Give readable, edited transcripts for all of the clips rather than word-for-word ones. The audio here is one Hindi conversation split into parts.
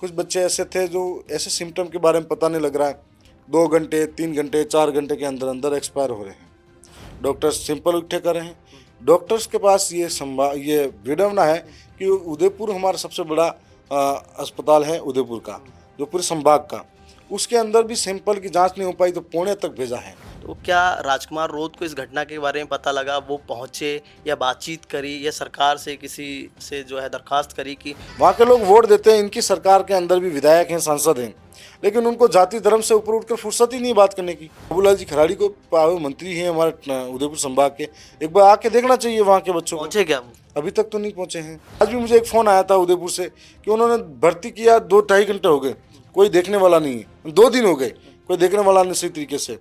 कुछ बच्चे ऐसे थे जो ऐसे सिम्टम के बारे में पता नहीं लग रहा है, 2 घंटे 3 घंटे 4 घंटे के अंदर अंदर एक्सपायर हो रहे हैं। डॉक्टर्स सिंपल उठे कर रहे हैं। डॉक्टर्स के पास ये विडम्बना है कि उदयपुर हमारा सबसे बड़ा अस्पताल है उदयपुर का, जो पूरे संभाग का, उसके अंदर भी सैंपल की जांच नहीं हो पाई तो पुणे तक भेजा है। तो क्या राजकुमार रोत को इस घटना के बारे में पता लगा, वो पहुंचे या बातचीत करी या सरकार से किसी से जो है दरखास्त करी कि वहाँ के लोग वोट देते हैं, इनकी सरकार के अंदर भी विधायक हैं, सांसद हैं, लेकिन उनको जाति धर्म से ऊपर उठकर फुर्सत ही नहीं बात करने की। बाबूलाल जी खराड़ी को मंत्री हैं हमारे उदयपुर संभाग के, एक बार आके देखना चाहिए वहाँ के बच्चों को। पहुंचे क्या वो? अभी तक तो नहीं पहुंचे हैं। आज भी मुझे एक फ़ोन आया था उदयपुर से कि उन्होंने भर्ती किया, 2-2.5 घंटे हो गए, कोई देखने वाला नहीं है। 2 दिन हो गए, कोई देखने वाला नहीं सही तरीके से।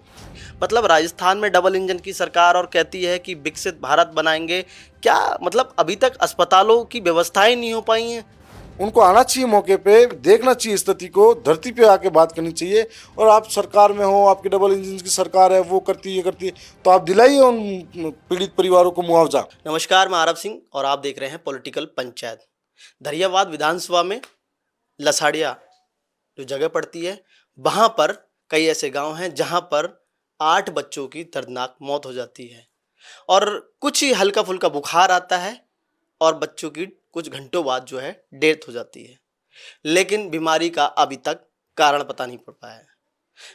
मतलब राजस्थान में डबल इंजन की सरकार और कहती है कि विकसित भारत बनाएंगे, क्या मतलब अभी तक अस्पतालों की व्यवस्थाएं नहीं हो पाई हैं? उनको आना चाहिए, मौके पे देखना चाहिए स्थिति को, धरती पे आके बात करनी चाहिए। और आप सरकार में हो, आपकी डबल इंजन की सरकार है, वो करती है ये करती है, तो आप दिलाइए उन पीड़ित परिवारों को मुआवजा। नमस्कार, मैं आरब सिंह और आप देख रहे हैं पॉलिटिकल पंचायत। धरियावाद विधानसभा में लसाड़िया जो जगह पड़ती है, वहाँ पर कई ऐसे गांव हैं जहाँ पर 8 बच्चों की दर्दनाक मौत हो जाती है और कुछ ही हल्का फुल्का बुखार आता है और बच्चों की कुछ घंटों बाद जो है डेथ हो जाती है, लेकिन बीमारी का अभी तक कारण पता नहीं पड़ पाया है।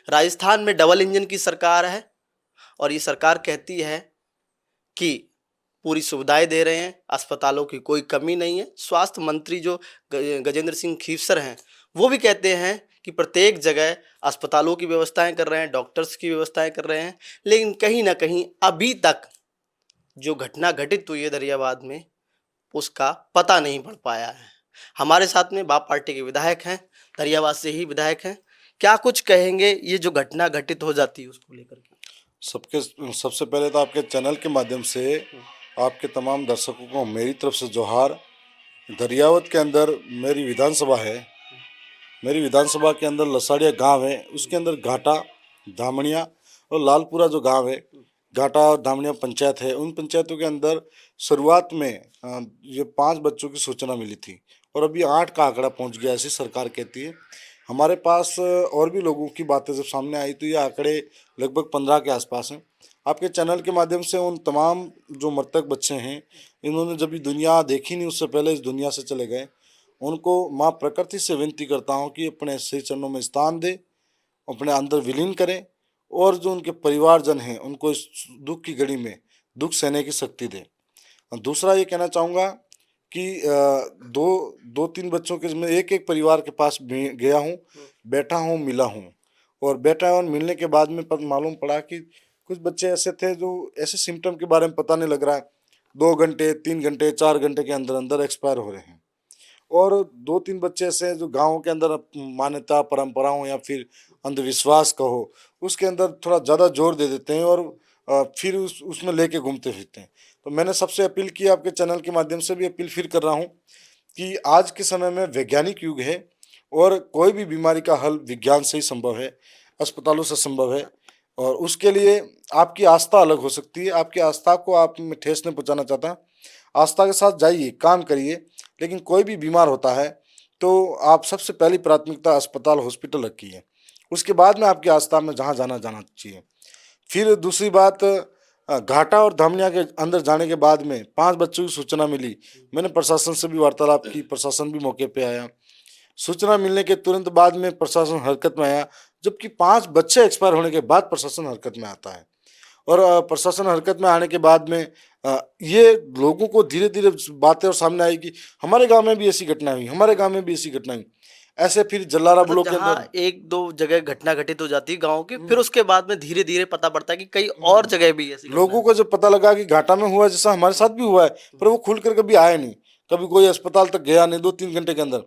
राजस्थान में डबल इंजन की सरकार है और ये सरकार कहती है कि पूरी सुविधाएं दे रहे हैं, अस्पतालों की कोई कमी नहीं है। स्वास्थ्य मंत्री जो गजेंद्र सिंह खीवसर हैं, वो भी कहते हैं कि प्रत्येक जगह अस्पतालों की व्यवस्थाएं कर रहे हैं, डॉक्टर्स की व्यवस्थाएं कर रहे हैं, लेकिन कहीं ना कहीं अभी तक जो घटना घटित हुई है दरियाबाद में, उसका पता नहीं पड़ पाया है। हमारे साथ में बाप पार्टी के विधायक हैं, दरियाबाद से ही विधायक हैं। क्या कुछ कहेंगे ये जो घटना घटित हो जाती है उसको लेकर के? सबसे पहले तो आपके चैनल के माध्यम से आपके तमाम दर्शकों को मेरी तरफ से जोहार। दरियावत के अंदर मेरी विधानसभा है, मेरी विधानसभा के अंदर लसाड़िया गांव है, उसके अंदर घाटा, धामणिया और लालपुरा जो गांव है, घाटा और धामणिया पंचायत है। उन पंचायतों के अंदर शुरुआत में ये 5 बच्चों की सूचना मिली थी और अभी 8 का आंकड़ा पहुंच गया, ऐसी सरकार कहती है। हमारे पास और भी लोगों की बातें जब सामने आई तो ये आंकड़े लगभग 15 के आसपास हैं। आपके चैनल के माध्यम से उन तमाम जो मृतक बच्चे हैं, इन्होंने जब दुनिया देखी नहीं, उससे पहले इस दुनिया से चले गए, उनको माँ प्रकृति से विनती करता हूँ कि अपने श्री चरणों में स्थान दे, अपने अंदर विलीन करें और जो उनके परिवारजन हैं उनको इस दुख की घड़ी में दुख सहने की शक्ति दे। दूसरा ये कहना चाहूँगा कि दो तीन बच्चों के मैं एक परिवार के पास गया हूँ, बैठा हूँ, मिला हूँ, और बैठा और मिलने के बाद में मालूम पड़ा कि कुछ बच्चे ऐसे थे जो ऐसे सिम्टम के बारे में पता नहीं लग रहा है, 2 घंटे 3 घंटे 4 घंटे के अंदर अंदर एक्सपायर हो रहे हैं। और 2-3 बच्चे ऐसे हैं जो गाँव के अंदर मान्यता परंपराओं या फिर अंधविश्वास कहो, उसके अंदर थोड़ा ज़्यादा जोर दे देते हैं और फिर उसमें लेके घूमते फिरते हैं। तो मैंने सबसे अपील की, आपके चैनल के माध्यम से भी अपील फिर कर रहा हूँ कि आज के समय में वैज्ञानिक युग है और कोई भी बीमारी का हल विज्ञान से ही संभव है, अस्पतालों से संभव है। और उसके लिए आपकी आस्था अलग हो सकती है, आपकी आस्था को आप में ठेस नहीं पहुँचाना चाहता, आस्था के साथ जाइए, काम करिए। लेकिन कोई भी बीमार होता है तो आप सबसे पहली प्राथमिकता अस्पताल हॉस्पिटल रखिए, उसके बाद में आपकी आस्था में जहाँ जाना चाहिए। फिर दूसरी बात, घाटा और धामनिया के अंदर जाने के बाद में 5 बच्चों की सूचना मिली। मैंने प्रशासन से भी वार्तालाप की, प्रशासन भी मौके पे आया। सूचना मिलने के तुरंत बाद में प्रशासन हरकत में आया, जबकि 5 बच्चे एक्सपायर होने के बाद प्रशासन हरकत में आता है। और प्रशासन हरकत में आने के बाद में ये लोगों को धीरे धीरे बातें और सामने आई कि हमारे गांव में भी ऐसी घटना हुई, हमारे गांव में भी ऐसी घटना हुई। ऐसे फिर जल्लारा मतलब ब्लॉक के जहाँ अंदर 1-2 जगह घटना घटित हो जाती है गाँव की, फिर उसके बाद में धीरे धीरे पता पड़ता है कि कई और जगह भी ऐसी घटना लोगों है। को जब पता लगा कि घाटा में हुआ, जैसा हमारे साथ भी हुआ है, पर वो खुलकर कभी आया नहीं, कभी कोई अस्पताल तक गया नहीं 2-3 घंटे के अंदर।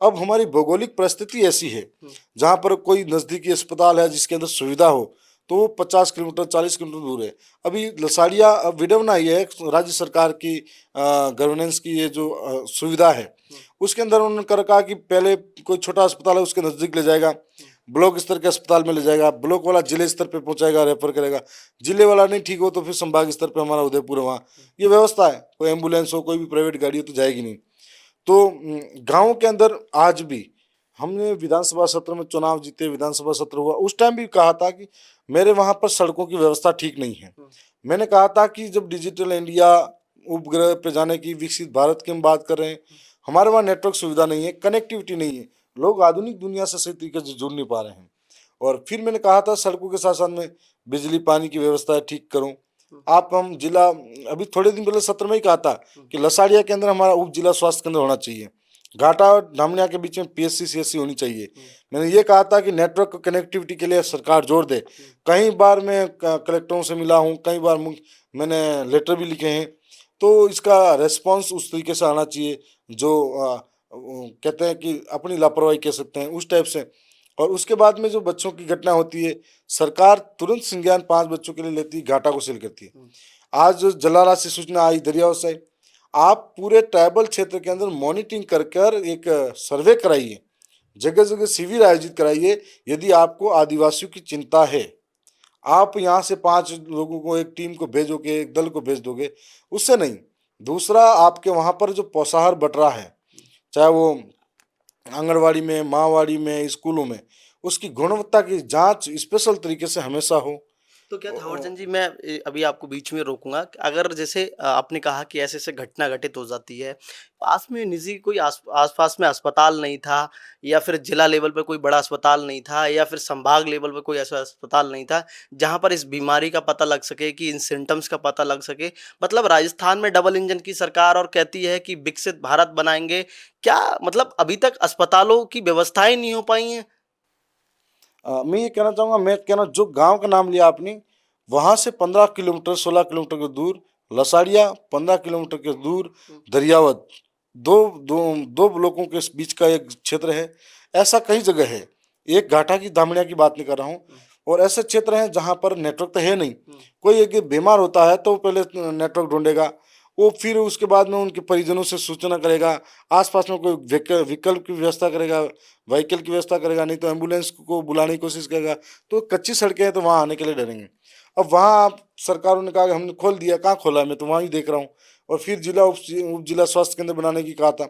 अब हमारी भौगोलिक परिस्थिति ऐसी है, जहाँ पर कोई नज़दीकी अस्पताल है जिसके अंदर सुविधा हो, तो वो 50 किलोमीटर 40 किलोमीटर दूर है। अभी लसाड़िया, विडम्बना ये है राज्य सरकार की गवर्नेंस की, ये जो सुविधा है उसके अंदर उन्होंने कर कहा कि पहले कोई छोटा अस्पताल है उसके नज़दीक ले जाएगा, ब्लॉक स्तर के अस्पताल में ले जाएगा, ब्लॉक वाला जिले स्तर पे पहुंचाएगा, रेफर करेगा, जिले वाला नहीं ठीक हो तो फिर संभाग स्तर पे हमारा उदयपुर है, वहाँ ये व्यवस्था है। कोई एम्बुलेंस हो, कोई भी प्राइवेट गाड़ी हो तो जाएगी नहीं। तो गाँव के अंदर आज भी हमने विधानसभा सत्र में चुनाव जीते, विधानसभा सत्र हुआ, उस टाइम भी कहा था कि मेरे वहाँ पर सड़कों की व्यवस्था ठीक नहीं है। मैंने कहा था कि जब डिजिटल इंडिया, उपग्रह पे जाने की, विकसित भारत की हम बात कर रहे हैं, हमारे वहाँ नेटवर्क सुविधा नहीं है, कनेक्टिविटी नहीं है, लोग आधुनिक दुनिया से सही तरीके से जुड़ नहीं पा रहे हैं। और फिर मैंने कहा था सड़कों के साथ साथ में बिजली पानी की व्यवस्था ठीक करूं। आप हम जिला, अभी थोड़े दिन पहले सत्र में ही कहा था कि लसाड़िया के अंदर हमारा उप जिला स्वास्थ्य केंद्र होना चाहिए, घाटा और धामनिया के बीच में पीएचसी सीएचसी होनी चाहिए। मैंने ये कहा था कि नेटवर्क कनेक्टिविटी के लिए सरकार जोर दे। कई बार मैं कलेक्टरों से मिला हूँ, कई बार मैंने लेटर भी लिखे हैं, तो इसका रेस्पॉन्स उस तरीके से आना चाहिए जो कहते हैं कि अपनी लापरवाही कह सकते हैं उस टाइप से। और उसके बाद में जो बच्चों की घटना होती है, सरकार तुरंत संज्ञान 5 बच्चों के लिए लेती है, घाटा को सील करती है। आज जो जलारा से सूचना आई दरियाव से, आप पूरे ट्राइबल क्षेत्र के अंदर मॉनिटरिंग कर कर एक सर्वे कराइए, जगह जगह शिविर आयोजित कराइए। यदि आपको आदिवासियों की चिंता है, आप यहाँ से 5 लोगों को, एक टीम को भेजोगे, एक दल को भेज दोगे, उससे नहीं। दूसरा, आपके वहाँ पर जो पौषाहार बट रहा है, चाहे वो आंगनवाड़ी में, माँवाड़ी में, स्कूलों में, उसकी गुणवत्ता की जांच स्पेशल तरीके से हमेशा हो। तो क्या थावरचंद जी, मैं अभी आपको बीच में रोकूंगा। अगर जैसे आपने कहा कि ऐसे ऐसे घटना घटित हो जाती है, पास में निजी कोई आसपास में अस्पताल नहीं था, या फिर जिला लेवल पे कोई बड़ा अस्पताल नहीं था, या फिर संभाग लेवल पे कोई ऐसा अस्पताल नहीं था जहां पर इस बीमारी का पता लग सके, कि इन सिम्टम्स का पता लग सके। मतलब राजस्थान में डबल इंजन की सरकार और कहती है कि विकसित भारत बनाएंगे, क्या मतलब अभी तक अस्पतालों की व्यवस्थाएं नहीं हो पाई हैं? मैं ये कहना चाहूँगा, मैं कहना, जो गांव का नाम लिया आपने, वहाँ से 15 किलोमीटर 16 किलोमीटर के दूर लसाड़िया, 15 किलोमीटर के दूर दरियावत, दो दो दो ब्लॉकों के बीच का एक क्षेत्र है। ऐसा कई जगह है, एक घाटा की दामड़िया की बात नहीं कर रहा हूँ। और ऐसे क्षेत्र हैं जहाँ पर नेटवर्क तो है नहीं। कोई एक बीमार होता है तो वो पहले नेटवर्क ढूंढेगा, वो फिर उसके बाद में उनके परिजनों से सूचना करेगा, आसपास में कोई विकल्प की व्यवस्था करेगा, व्हीकल की व्यवस्था करेगा, नहीं तो एम्बुलेंस को बुलाने की कोशिश करेगा। तो कच्ची सड़कें हैं तो वहाँ आने के लिए डरेंगे। अब वहाँ आप, सरकारों ने कहा कि हमने खोल दिया, कहाँ खोला है, मैं तो वहाँ ही देख रहा हूँ। और फिर उप जिला स्वास्थ्य केंद्र बनाने की कहा था,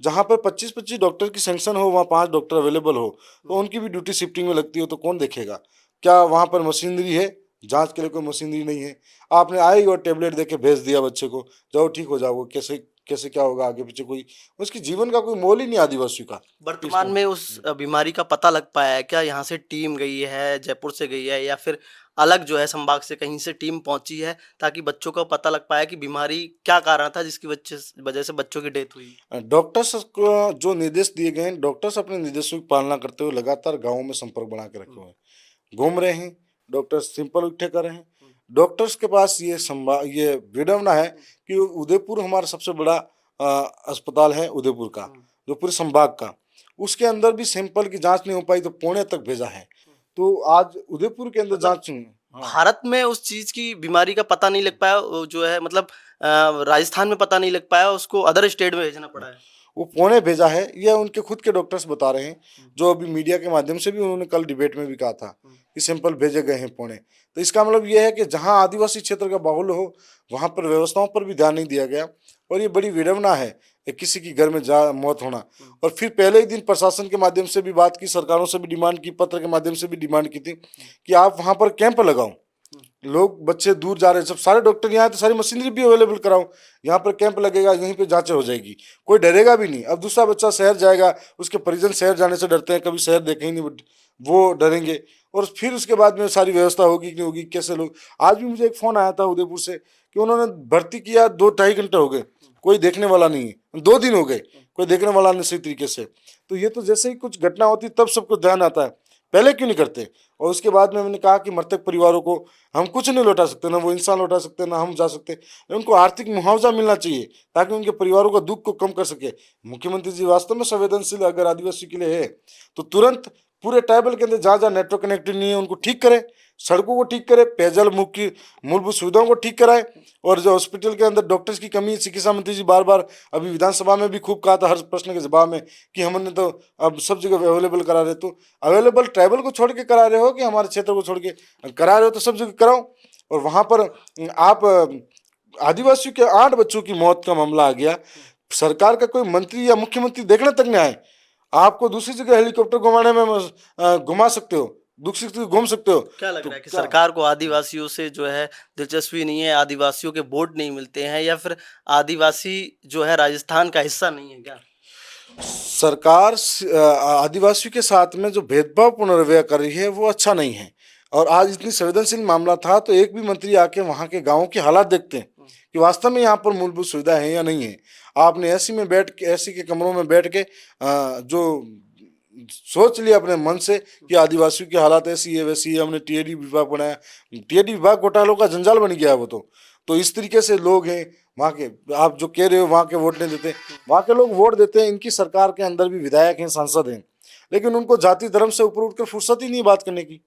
जहाँ पर 25-25 डॉक्टर की सेंक्शन हो, वहाँ 5 डॉक्टर अवेलेबल हो, तो उनकी भी ड्यूटी शिफ्टिंग में लगती हो तो कौन देखेगा? क्या वहाँ पर मशीनरी है? जांच के लिए कोई मशीनरी नहीं है। आपने आई और टेबलेट दे के भेज दिया बच्चे को, जाओ ठीक हो जाओ, कैसे कैसे क्या होगा आगे पीछे, कोई उसकी जीवन का कोई मोल ही नहीं आदिवासी का। वर्तमान में उस बीमारी का पता लग पाया है क्या? यहाँ से टीम गई है, जयपुर से गई है, या फिर अलग जो है संभाग से कहीं से टीम पहुंची है, ताकि बच्चों को पता लग पाया कि बीमारी क्या कारण था जिसकी वजह से बच्चों की डेथ हुई? डॉक्टर्स को जो निर्देश दिए गए हैं, डॉक्टर्स अपने निर्देशों की पालना करते हुए लगातार गाँवों में संपर्क बना के रखे हुए हैं, घूम रहे हैं। डॉक्टर्स सिंपल उठे कर रहे हैं। डॉक्टर्स के पास ये विडम्बना है कि उदयपुर हमारा सबसे बड़ा अस्पताल है, उदयपुर का, जो पूरे संभाग का, उसके अंदर भी सैंपल की जांच नहीं हो पाई तो पुणे तक भेजा है। तो आज उदयपुर के अंदर मतलब जांच नहीं। हाँ। भारत में उस चीज की बीमारी का पता नहीं लग पाया, वो जो है मतलब राजस्थान में पता नहीं लग पाया, उसको अदर स्टेट में भेजना पड़ा है। वो पुणे भेजा है, यह उनके खुद के डॉक्टर्स बता रहे हैं, जो अभी मीडिया के माध्यम से भी उन्होंने कल डिबेट में भी कहा था कि सैंपल भेजे गए हैं पुणे। तो इसका मतलब यह है कि जहां आदिवासी क्षेत्र का बाहुल्य हो, वहां पर व्यवस्थाओं पर भी ध्यान नहीं दिया गया। और ये बड़ी विडम्बना है कि किसी की घर में मौत होना। और फिर पहले ही दिन प्रशासन के माध्यम से भी बात की, सरकारों से भी डिमांड की, पत्र के माध्यम से भी डिमांड की थी कि आप वहां पर कैंप लगाओ। लोग, बच्चे दूर जा रहे हैं, जब सारे डॉक्टर यहाँ तो सारी मशीनरी भी अवेलेबल कराओ, यहाँ पर कैंप लगेगा, यहीं पे जांचें हो जाएगी, कोई डरेगा भी नहीं। अब दूसरा बच्चा शहर जाएगा, उसके परिजन शहर जाने से डरते हैं, कभी शहर देखे ही नहीं, वो डरेंगे। और फिर उसके बाद में सारी व्यवस्था होगी कि नहीं होगी, कैसे लोग। आज भी मुझे एक फ़ोन आया था उदयपुर से कि उन्होंने भर्ती किया, 2-2.5 घंटे हो गए, कोई देखने वाला नहीं है, 2 दिन हो गए, कोई देखने वाला नहीं सही तरीके से। तो ये तो जैसे ही कुछ घटना होती तब सबको ध्यान आता है, पहले क्यों नहीं करते? और उसके बाद में मैंने कहा कि मृतक परिवारों को हम कुछ नहीं लौटा सकते, ना वो इंसान लौटा सकते, ना हम जा सकते, उनको आर्थिक मुआवजा मिलना चाहिए ताकि उनके परिवारों का दुख को कम कर सके। मुख्यमंत्री जी वास्तव में संवेदनशील अगर आदिवासी के लिए है तो तुरंत पूरे ट्राइबल के अंदर जहाँ जहाँ नेटवर्क कनेक्टिविटी नहीं है उनको ठीक करे, सड़कों को ठीक करे, पेयजल मुख्य मूलभूत सुविधाओं को ठीक कराए। और जो हॉस्पिटल के अंदर डॉक्टर्स की कमी, चिकित्सा मंत्री जी बार बार अभी विधानसभा में भी खूब कहा था हर प्रश्न के जवाब में कि हमने तो अब सब जगह अवेलेबल करा रहे। तो अवेलेबल ट्राइबल को छोड़ के करा रहे हो कि हमारे क्षेत्र को छोड़ के करा रहे हो? तो सब जगह कराओ। और वहाँ पर आप आदिवासियों के 8 बच्चों की मौत का मामला आ गया, सरकार का कोई मंत्री या मुख्यमंत्री देखने तक नहीं आए। आपको दूसरी जगह हेलीकॉप्टर घुमाने में घुमा सकते हो, दूसरी जगह घूम सकते हो। क्या लग तो रहा है कि क्या सरकार को आदिवासियों से जो है दिलचस्पी नहीं है, आदिवासियों के वोट नहीं मिलते हैं, या फिर आदिवासी जो है राजस्थान का हिस्सा नहीं है क्या? सरकार आदिवासियों के साथ में जो भेदभावपूर्ण रवैया कर रही है वो अच्छा नहीं है। और आज इतनी संवेदनशील मामला था तो एक भी मंत्री आके वहाँ के गाँव के हालात देखते हैं कि वास्तव में यहाँ पर मूलभूत सुविधा है या नहीं है। आपने ऐसी में बैठ के, ऐसी के कमरों में बैठ के जो सोच लिया अपने मन से कि आदिवासियों की हालात ऐसी है वैसी है, हमने टीएडी विभाग बनाया। टीएडी विभाग घोटालों का जंजाल बन गया है वो तो इस तरीके से लोग हैं वहाँ के। आप जो कह रहे हो वहाँ के वोट नहीं देते, वहाँ के लोग वोट देते हैं। इनकी सरकार के अंदर भी विधायक हैं, सांसद हैं, लेकिन उनको जाति धर्म से ऊपर उठकर फुर्सत ही नहीं बात करने की।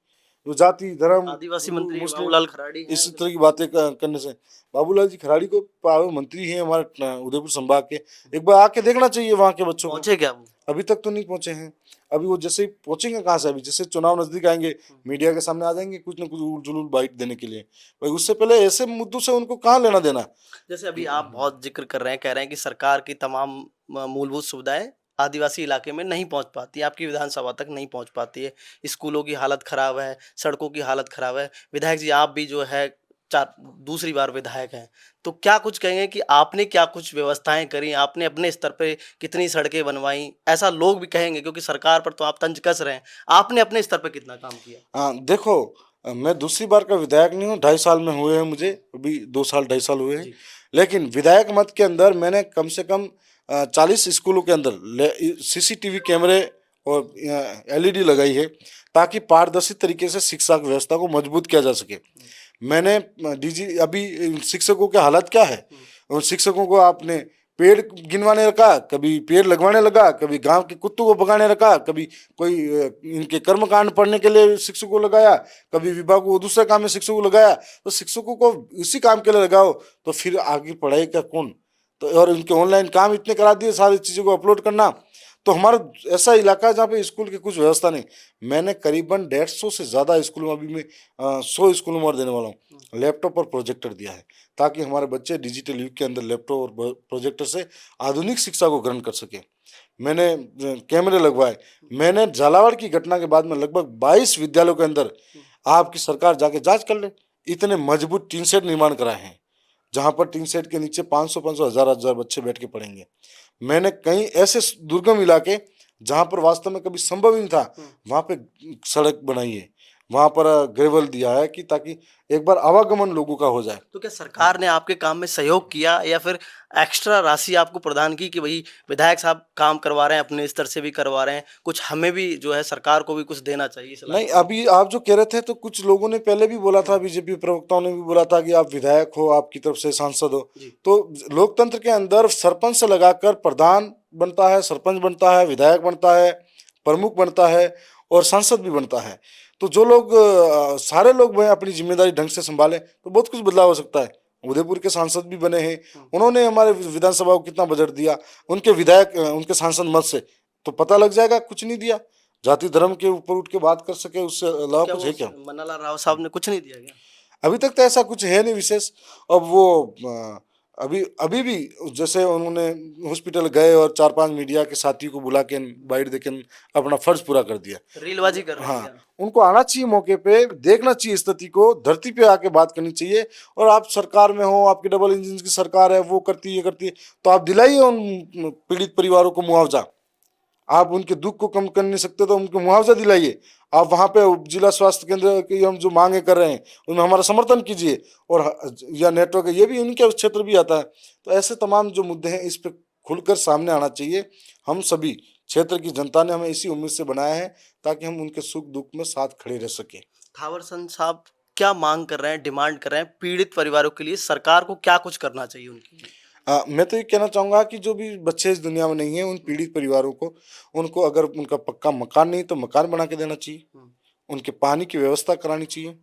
जो जाति धर्म, आदिवासी हिंदू मंत्री मुस्लिम, बाबूलाल खराड़ी हैं इस जो। तरह की बातें करने से बाबूलाल जी खराड़ी को मंत्री हैं हमारे उदयपुर संभाग के, एक बार आके देखना चाहिए वहाँ के बच्चों को। पहुंचे क्या वो? अभी तक तो नहीं पहुंचे हैं। अभी वो जैसे ही पहुंचेंगे कहाँ से, अभी जैसे चुनाव नजदीक आएंगे मीडिया के सामने आ जाएंगे कुछ ना कुछ उल जुलूल बाइट देने के लिए। भाई उससे पहले ऐसे मुद्दों से उनको कहाँ लेना देना। जैसे अभी आप बहुत जिक्र कर रहे हैं, कह रहे हैं कि सरकार की तमाम मूलभूत सुविधाएं आदिवासी इलाके में नहीं पहुंच पाती, आपकी विधानसभा तक नहीं पहुंच पाती है। स्कूलों की हालत खराब है, सड़कों की हालत खराब है। विधायक जी आप भी जो है चार दूसरी बार विधायक हैं, तो क्या कुछ कहेंगे कि आपने क्या कुछ व्यवस्थाएं करी, आपने अपने स्तर पे कितनी सड़कें बनवाई? ऐसा लोग भी कहेंगे क्योंकि सरकार पर तो आप तंज कस रहे हैं, आपने अपने स्तर पे कितना काम किया? हाँ देखो, मैं दूसरी बार का विधायक नहीं हूँ, 2.5 साल में हुए हैं मुझे, अभी 2 साल 2.5 साल हुए हैं। जी। लेकिन विधायक मत के अंदर मैंने कम से कम 40 स्कूलों के अंदर सीसीटीवी कैमरे और एलईडी लगाई है ताकि पारदर्शी तरीके से शिक्षा की व्यवस्था को मजबूत किया जा सके। मैंने डीजी अभी शिक्षकों के हालत क्या है, उन शिक्षकों को आपने पेड़ गिनवाने रखा, कभी पेड़ लगवाने लगा, कभी गांव के कुत्तों को भगाने रखा, कभी कोई इनके कर्मकांड पढ़ने के लिए शिक्षकों को लगाया, कभी विभाग को दूसरे काम में शिक्षकों को लगाया। तो शिक्षकों को इसी काम के लिए लगाओ तो फिर आगे पढ़ाई का कौन। तो और इनके ऑनलाइन काम इतने करा दिए, सारी चीज़ों को अपलोड करना। तो हमारा ऐसा इलाका है जहाँ पे स्कूल की कुछ व्यवस्था नहीं। मैंने करीबन 150 से ज़्यादा स्कूलों में, अभी मैं 100 स्कूलों में और देने वाला हूँ, लैपटॉप और प्रोजेक्टर दिया है ताकि हमारे बच्चे डिजिटल युग के अंदर लैपटॉप और प्रोजेक्टर से आधुनिक शिक्षा को ग्रहण कर सके। मैंने कैमरे लगवाए। मैंने झालावाड़ की घटना के बाद में लगभग 22 विद्यालयों के अंदर आपकी सरकार जाके जांच कर ले, इतने मजबूत टीन शेड निर्माण कराए हैं जहाँ पर टीन शेड के नीचे 500-500 हज़ार बच्चे बैठ के पढ़ेंगे। मैंने कई ऐसे दुर्गम इलाके जहाँ पर वास्तव में कभी संभव ही नहीं था वहाँ पे सड़क बनाई है, वहाँ पर ग्रेवल दिया है कि ताकि एक बार आवागमन लोगों का हो जाए। तो क्या सरकार ने आपके काम में सहयोग किया या फिर एक्स्ट्रा राशि आपको प्रदान की कि भाई विधायक साहब काम करवा रहे हैं, अपने स्तर से भी करवा रहे हैं, कुछ हमें भी जो है सरकार को भी कुछ देना चाहिए इस नहीं, इलाके में? अभी आप जो कह रहे थे तो कुछ लोगों ने पहले भी बोला था, बीजेपी प्रवक्ताओं ने भी बोला था कि आप विधायक हो, आपकी तरफ से सांसद हो। जी। तो लोकतंत्र के अंदर सरपंच से लगाकर प्रधान बनता है, सरपंच बनता है, विधायक बनता है, प्रमुख बनता है और सांसद भी बनता है। तो जो लोग सारे लोग वह अपनी जिम्मेदारी ढंग से संभालें तो बहुत कुछ बदलाव हो सकता है। उदयपुर के सांसद भी बने हैं, उन्होंने हमारे विधानसभा को कितना बजट दिया, उनके विधायक उनके सांसद मत से तो पता लग जाएगा। कुछ नहीं दिया, जाति धर्म के ऊपर उठ के बात कर सके, उससे अलावा क्या कुछ वो है क्या? मन्नालाल राव साहब ने कुछ नहीं दिया क्या? अभी तक तो ऐसा कुछ है नहीं विशेष। अब वो अभी अभी भी जैसे उन्होंने हॉस्पिटल गए और 4-5 मीडिया के साथियों को बुला के बाइट दे के अपना फर्ज पूरा कर दिया। रीलबाजी कर रहे हैं हाँ, क्या? उनको आना चाहिए मौके पे, देखना चाहिए स्थिति को, धरती पे आके बात करनी चाहिए। और आप सरकार में हो, आपकी डबल इंजन की सरकार है, वो करती है ये करती है, तो आप दिलाइए उन पीड़ित परिवारों को मुआवजा। आप उनके दुख को कम कर नहीं सकते तो उनको मुआवजा दिलाइए। आप वहाँ पे जिला स्वास्थ्य केंद्र की हम जो मांगे कर रहे हैं उनमें हमारा समर्थन कीजिए। और या नेटवर्क, ये भी उनके क्षेत्र भी आता है। तो ऐसे तमाम जो मुद्दे हैं इस पे खुलकर सामने आना चाहिए। हम सभी क्षेत्र की जनता ने हमें इसी उम्मीद से बनाया है ताकि हम उनके सुख दुख में साथ खड़े रह सके। थावरचंद साहब क्या मांग कर रहे हैं, डिमांड कर रहे हैं पीड़ित परिवारों के लिए? सरकार को क्या कुछ करना चाहिए उनके लिए? मैं तो ये कहना चाहूँगा कि जो भी बच्चे इस दुनिया में नहीं हैं उन पीड़ित परिवारों को, उनको अगर उनका पक्का मकान नहीं तो मकान बना के देना चाहिए। उनके पानी की व्यवस्था करानी चाहिए,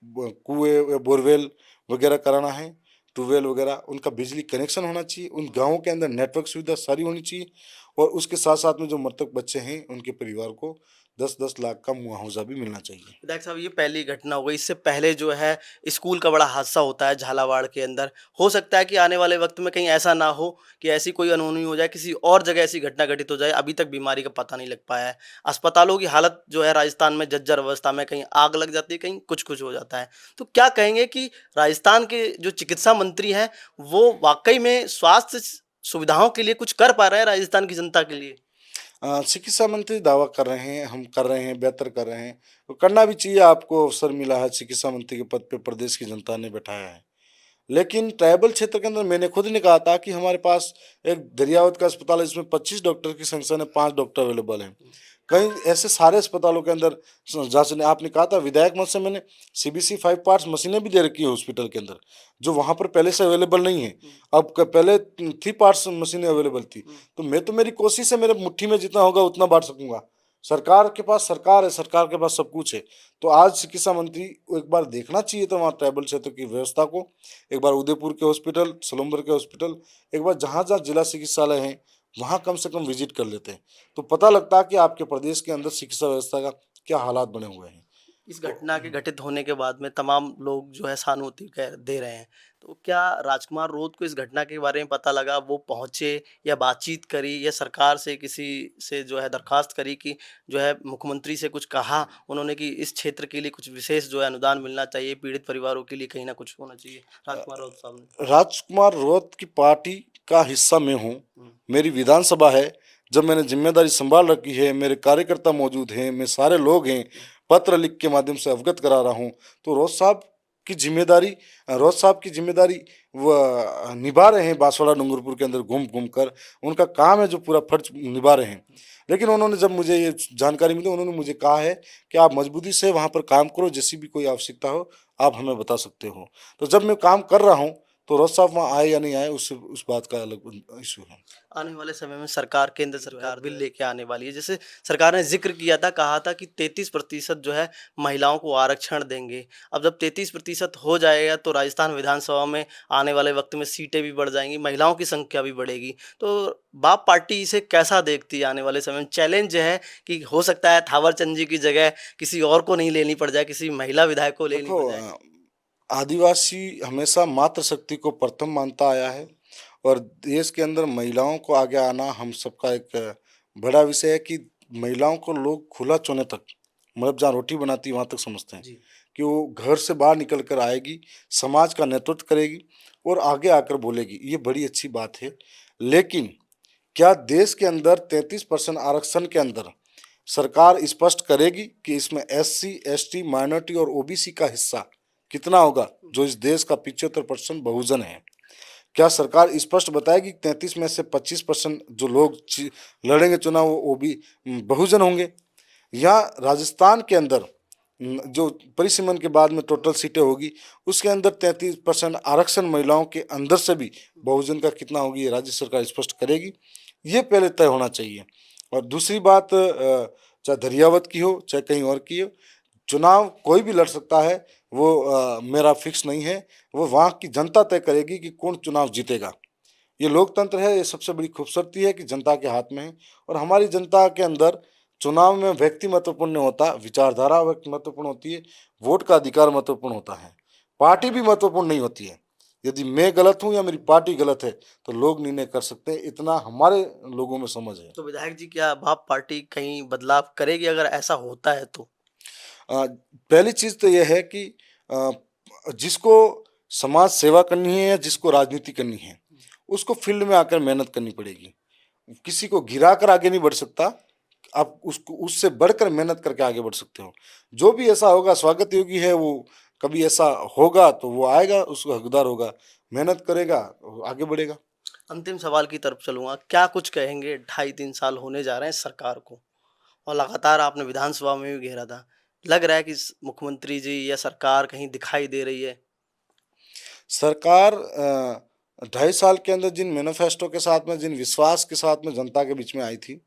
कुएं बोरवेल वगैरह कराना है, ट्यूबवेल वगैरह, उनका बिजली कनेक्शन होना चाहिए, उन गाँवों के अंदर नेटवर्क सुविधा सारी होनी चाहिए। और उसके साथ साथ में जो मृतक बच्चे हैं उनके परिवार को 10-10 लाख का मुआवजा भी मिलना चाहिए। विधायक साहब, ये पहली घटना हो गई। इससे पहले जो है स्कूल का बड़ा हादसा होता है झालावाड़ के अंदर। हो सकता है कि आने वाले वक्त में कहीं ऐसा ना हो कि ऐसी कोई अनहोनी हो जाए, किसी और जगह ऐसी घटना घटित हो जाए। अभी तक बीमारी का पता नहीं लग पाया है। अस्पतालों की हालत जो है राजस्थान में जर्जर अवस्था में, कहीं आग लग जाती है, कहीं कुछ कुछ हो जाता है। तो क्या कहेंगे कि राजस्थान के जो चिकित्सा मंत्री हैं वो वाकई में स्वास्थ्य सुविधाओं के लिए कुछ कर पा रहे हैं राजस्थान की जनता के लिए? चिकित्सा मंत्री दावा कर रहे हैं, हम कर रहे हैं, बेहतर कर रहे हैं, तो करना भी चाहिए। आपको अवसर मिला है, चिकित्सा मंत्री के पद पे प्रदेश की जनता ने बैठाया है। लेकिन ट्राइबल क्षेत्र के अंदर मैंने खुद ने कहा था कि हमारे पास एक दरियावत का अस्पताल है जिसमें 25 डॉक्टर की संख्या है, 5 डॉक्टर अवेलेबल हैं। कहीं ऐसे सारे अस्पतालों के अंदर जहाँ से आपने कहा था विधायक मत से मैंने CBC 5 पार्ट्स मशीनें भी दे रखी है हॉस्पिटल के अंदर, जो वहाँ पर पहले से अवेलेबल नहीं है। अब पहले 3 पार्ट्स मशीनें अवेलेबल थी। तो मैं तो मेरी कोशिश है, मेरे मुट्ठी में जितना होगा उतना बांट सकूंगा। सरकार के पास सरकार है, सरकार के पास सब कुछ है। तो आज चिकित्सा मंत्री को एक बार देखना चाहिए था वहाँ ट्राइबल क्षेत्र की व्यवस्था को। एक बार उदयपुर के हॉस्पिटल, सोलंबर के हॉस्पिटल, एक बार जहाँ जहाँ जिला चिकित्सालय हैं वहाँ कम से कम विजिट कर लेते हैं, तो पता लगता है कि आपके प्रदेश के अंदर चिकित्सा व्यवस्था का क्या हालात बने हुए हैं। इस घटना के घटित होने के बाद में तमाम लोग जो है सहानुभूति दे रहे हैं। तो क्या राजकुमार रोत को इस घटना के बारे में पता लगा, वो पहुंचे या बातचीत करी या सरकार से किसी से जो है दरखास्त करी कि जो है मुख्यमंत्री से कुछ कहा उन्होंने कि इस क्षेत्र के लिए कुछ विशेष जो है अनुदान मिलना चाहिए, पीड़ित परिवारों के लिए कहीं ना कुछ होना चाहिए? राजकुमार रोत साहब ने। राजकुमार रोत की पार्टी का हिस्सा मैं हूँ, मेरी विधानसभा है। जब मैंने जिम्मेदारी संभाल रखी है, मेरे कार्यकर्ता मौजूद हैं, मैं सारे लोग हैं, पत्र लिख के माध्यम से अवगत करा रहा हूँ। तो रोज साहब की जिम्मेदारी वह निभा रहे हैं। बांसवाड़ा डूंगरपुर के अंदर घूम घूम कर उनका काम है, जो पूरा फर्ज निभा रहे हैं। लेकिन उन्होंने जब मुझे ये जानकारी मिली, उन्होंने मुझे कहा है कि आप मजबूती से वहाँ पर काम करो, जैसी भी कोई आवश्यकता हो आप हमें बता सकते हो। तो जब मैं काम कर रहा हूँ तो रोज साहब वहाँ आए या नहीं आए, उससे उस बात का अलग इशू है। आने वाले समय में सरकार, केंद्र सरकार बिल लेके आने वाली है। जैसे सरकार ने जिक्र किया था, कहा था कि 33% जो है महिलाओं को आरक्षण देंगे। अब जब 33% हो जाएगा तो राजस्थान विधानसभा में आने वाले वक्त में सीटें भी बढ़ जाएंगी, महिलाओं की संख्या भी बढ़ेगी। तो बाप पार्टी इसे कैसा देखती है आने वाले समय में? चैलेंज है कि हो सकता है थावर चंद जी की जगह किसी और को नहीं लेनी पड़ जाए, किसी महिला विधायक को लेनी देखो, पड़ जाए। आदिवासी हमेशा मातृशक्ति को प्रथम मानता आया है, और देश के अंदर महिलाओं को आगे आना हम सबका एक बड़ा विषय है कि महिलाओं को लोग खुला चुने तक, मतलब जहाँ रोटी बनाती वहाँ तक समझते हैं जी। कि वो घर से बाहर निकल कर आएगी, समाज का नेतृत्व करेगी और आगे आकर बोलेगी। ये बड़ी अच्छी बात है। लेकिन क्या देश के अंदर 33% आरक्षण के अंदर सरकार स्पष्ट करेगी कि इसमें SC ST माइनॉरिटी और OBC का हिस्सा कितना होगा, जो इस देश का 75% बहुजन है? क्या सरकार स्पष्ट बताएगी 33 में से 25% जो लोग लड़ेंगे चुनाव वो भी बहुजन होंगे? या राजस्थान के अंदर जो परिसीमन के बाद में टोटल सीटें होगी उसके अंदर 33% आरक्षण महिलाओं के अंदर से भी बहुजन का कितना होगी, ये राज्य सरकार स्पष्ट करेगी। ये पहले तय होना चाहिए। और दूसरी बात, चाहे दरियावत की हो चाहे कहीं और की हो, चुनाव कोई भी लड़ सकता है, वो मेरा फिक्स नहीं है। वो वहाँ की जनता तय करेगी कि कौन चुनाव जीतेगा। ये लोकतंत्र है, ये सबसे बड़ी खूबसूरती है कि जनता के हाथ में है। और हमारी जनता के अंदर चुनाव में व्यक्ति महत्वपूर्ण नहीं होता, विचारधारा व्यक्ति महत्वपूर्ण होती है, वोट का अधिकार महत्वपूर्ण होता है, पार्टी भी महत्वपूर्ण नहीं होती है। यदि मैं गलत हूँ या मेरी पार्टी गलत है तो लोग निर्णय कर सकते हैं, इतना हमारे लोगों में समझ है। तो विधायक जी, क्या बाप पार्टी कहीं बदलाव करेगी अगर ऐसा होता है तो? पहली चीज़ तो यह है कि अ, जिसको समाज सेवा करनी है या जिसको राजनीति करनी है, उसको फील्ड में आकर मेहनत करनी पड़ेगी। किसी को गिरा कर आगे नहीं बढ़ सकता, आप उसको उससे बढ़कर मेहनत करके आगे बढ़ सकते हो। जो भी ऐसा होगा स्वागत योगी है, वो कभी ऐसा होगा तो वो आएगा, उसको हकदार होगा, मेहनत करेगा, वो आगे बढ़ेगा। अंतिम सवाल की तरफ चलूंगा। क्या कुछ कहेंगे, 2.5-3 साल होने जा रहे हैं सरकार को और लगातार आपने विधानसभा में भी घेरा था, लग रहा है कि मुख्यमंत्री जी या सरकार कहीं दिखाई दे रही है? सरकार 2.5 साल के अंदर जिन मैनिफेस्टो के साथ में, जिन विश्वास के साथ में जनता के बीच में आई थी,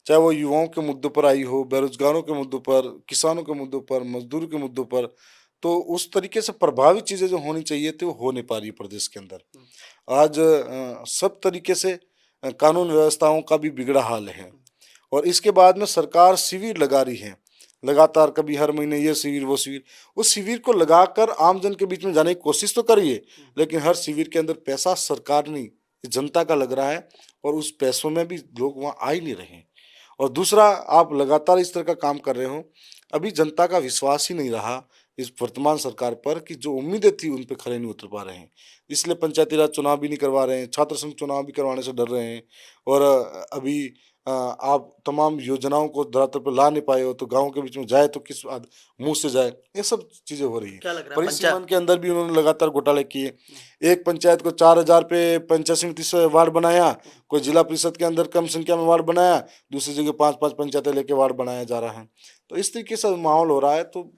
चाहे वो युवाओं के मुद्दों पर आई हो, बेरोजगारों के मुद्दों पर, किसानों के मुद्दों पर, मजदूर के मुद्दों पर, तो उस तरीके से प्रभावी चीज़ें जो होनी चाहिए थी वो हो नहीं पा रही है प्रदेश के अंदर। आज सब तरीके से कानून व्यवस्थाओं का भी बिगड़ा हाल है। और इसके बाद में सरकार शिविर लगा रही है लगातार, कभी हर महीने ये शिविर वो शिविर। उस शिविर को लगाकर आमजन के बीच में जाने की कोशिश तो करिए, लेकिन हर शिविर के अंदर पैसा सरकार नहीं जनता का लग रहा है, और उस पैसों में भी लोग वहाँ आ ही नहीं रहे हैं। और दूसरा, आप लगातार इस तरह का काम कर रहे हो, अभी जनता का विश्वास ही नहीं रहा इस वर्तमान सरकार पर, कि जो उम्मीदें थी उन पे खरे नहीं उतर पा रहे हैं। इसलिए पंचायती राज चुनाव भी नहीं करवा रहे हैं, छात्र संघ चुनाव भी करवाने से डर रहे हैं। और अभी आप तमाम योजनाओं को धरातल पर ला नहीं पाए हो, तो गाँव के बीच में जाए तो किस मुंह से जाए, ये सब चीजें हो रही है। क्या लग रहा है परिसीमन के अंदर भी उन्होंने लगातार घोटाले किए। एक पंचायत को 4,000 पे पंचायत समिति से वार्ड बनाया, कोई जिला परिषद के अंदर कम संख्या में वार्ड बनाया, दूसरी जगह 5-5 पंचायतें लेके वार्ड बनाया जा रहा है। तो इस तरीके से माहौल हो रहा है, तो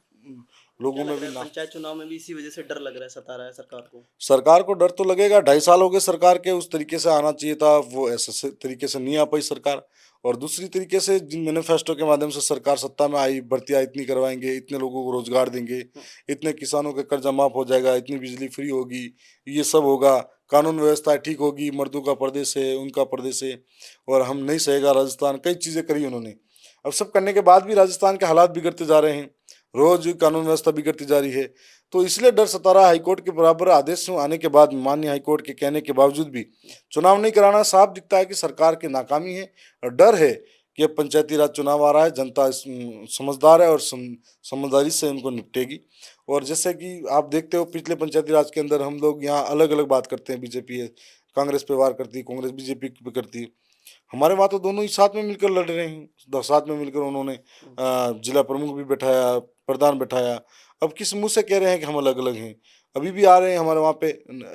लोगों में भी ना, पंचायत चुनाव में भी इसी वजह से डर लग रहा है, सता रहा है सरकार को। सरकार को डर तो लगेगा। 2.5 साल हो गए सरकार के, उस तरीके से आना चाहिए था, वो ऐसे तरीके से नहीं आ पाई सरकार। और दूसरी तरीके से जिन मैनिफेस्टो के माध्यम से सरकार सत्ता में आई, भर्तियाँ इतनी करवाएंगे, इतने लोगों को रोजगार देंगे, इतने किसानों के कर्जा माफ हो जाएगा, इतनी बिजली फ्री होगी, ये सब होगा, कानून व्यवस्था ठीक होगी, मर्दों का प्रदेश है, उनका प्रदेश है, और हम नहीं सहेगा राजस्थान, कई चीज़ें करी उन्होंने। अब सब करने के बाद भी राजस्थान के हालात बिगड़ते जा रहे हैं, रोज कानून व्यवस्था बिगड़ती जा रही है। तो इसलिए डर सता रहा। हाईकोर्ट के बराबर आदेश आने के बाद, माननीय हाईकोर्ट के कहने के बावजूद भी चुनाव नहीं कराना, साफ दिखता है कि सरकार की नाकामी है। और डर है कि अब पंचायती राज चुनाव आ रहा है, जनता समझदार है और समझदारी से उनको निपटेगी। और जैसे कि आप देखते हो, पिछले पंचायती राज के अंदर हम लोग यहाँ अलग अलग बात करते हैं, बीजेपी है कांग्रेस पे वार करती है, कांग्रेस बीजेपी पे करती है। हमारे वहाँ तो दोनों ही साथ में मिलकर लड़ रहे हैं, साथ में मिलकर उन्होंने जिला प्रमुख भी बैठाया, प्रधान बैठाया। अब किस मुंह से कह रहे हैं कि हम अलग अलग हैं? अभी भी आ रहे हैं हमारे वहाँ पे,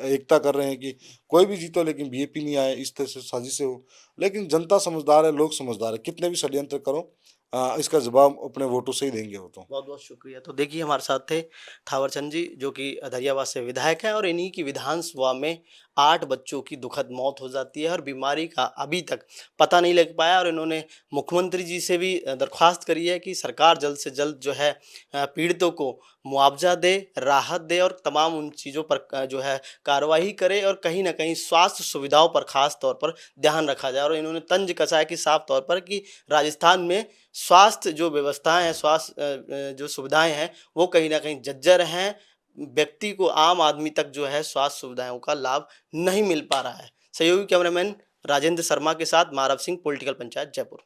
एकता कर रहे हैं कि कोई भी जीतो लेकिन बीजेपी नहीं आए, इस तरह से साजिशें हो। लेकिन जनता समझदार है, लोग समझदार है, कितने भी षड्यंत्र करो, इसका जवाब अपने वोटों से ही देंगे वो तो। बहुत बहुत शुक्रिया। तो देखिए, हमारे साथ थे थावर चंद जी, जो कि धरियावाद से विधायक हैं, और इन्हीं की विधानसभा में 8 बच्चों की दुखद मौत हो जाती है और बीमारी का अभी तक पता नहीं लग पाया। और इन्होंने मुख्यमंत्री जी से भी दरख्वास्त करी है कि सरकार जल्द से जल्द जो है पीड़ितों को मुआवजा दे, राहत दे, और तमाम उन चीज़ों पर जो है कार्रवाई करे, और कहीं ना कहीं स्वास्थ्य सुविधाओं पर खास तौर पर ध्यान रखा जाए। और इन्होंने तंज कसा है कि साफ तौर पर कि राजस्थान में स्वास्थ्य जो व्यवस्थाएं हैं, स्वास्थ्य जो सुविधाएं हैं, वो कहीं ना कहीं जर्जर हैं। व्यक्ति को, आम आदमी तक जो है स्वास्थ्य सुविधाओं का लाभ नहीं मिल पा रहा है। सहयोगी कैमरामैन राजेंद्र शर्मा के साथ मारव सिंह, पॉलिटिकल पंचायत, जयपुर।